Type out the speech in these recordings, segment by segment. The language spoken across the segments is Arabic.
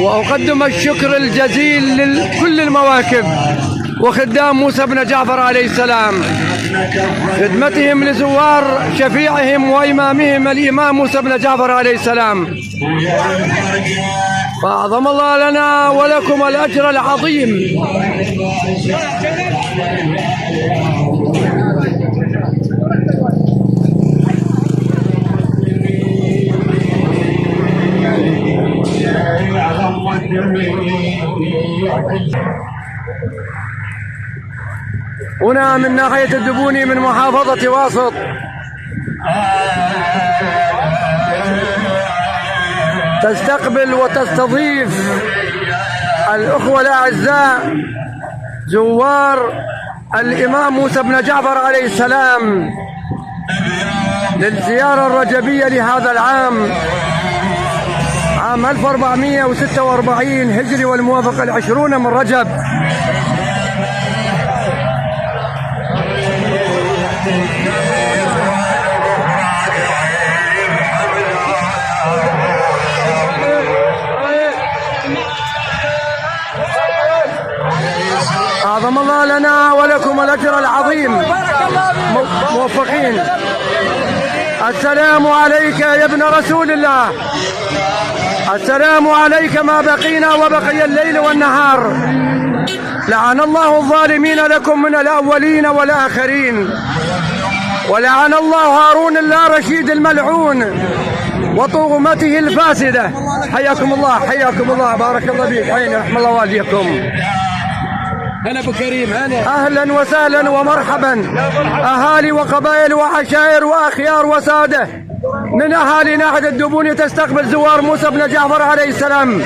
وأقدم الشكر الجزيل لكل المواكب وخدام موسى بن جعفر عليه السلام، خدمتهم لزوار شفيعهم وإمامهم الإمام موسى بن جعفر عليه السلام. فأعظم الله لنا ولكم الأجر العظيم. هنا من ناحية الدبوني من محافظة واسط تستقبل وتستضيف الأخوة الأعزاء زوار الإمام موسى بن جعفر عليه السلام للزيارة الرجبية لهذا العام، عام 1446 هجري، والموافق 20 من رجب. أعظم الله لنا ولكم الأجر العظيم، موفقين. السلام عليك يا ابن رسول الله، السلام عليك ما بقينا وبقي الليل والنهار. لعن الله الظالمين لكم من الأولين والآخرين، ولعن الله هارون اللارشيد الملعون وطغمته الفاسدة. حياكم الله، حياكم الله، بارك الله فيك، حين رحم الله والديكم. هلا ابو كريم، هلا، اهلا وسهلا ومرحبا اهالي وقبائل وعشائر واخيار وساده من اهالي ناحيه الدبوني تستقبل زوار موسى بن جعفر عليه السلام.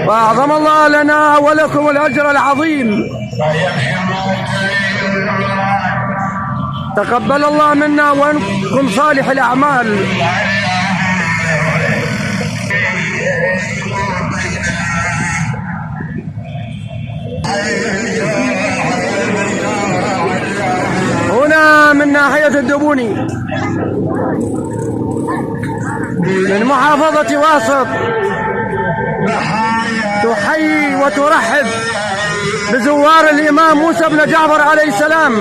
واعظم الله لنا ولكم الاجر العظيم. تقبل الله منا ومنكم صالح الاعمال. هنا من ناحية الدبوني من محافظة واسط تحيي وترحب بزوار الإمام موسى بن جعفر عليه السلام.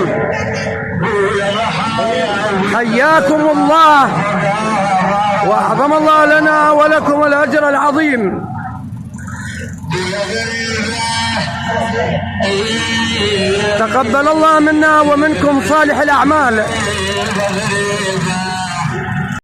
حياكم الله، وأعظم الله لنا ولكم الأجر العظيم. تقبل الله منا ومنكم صالح الأعمال.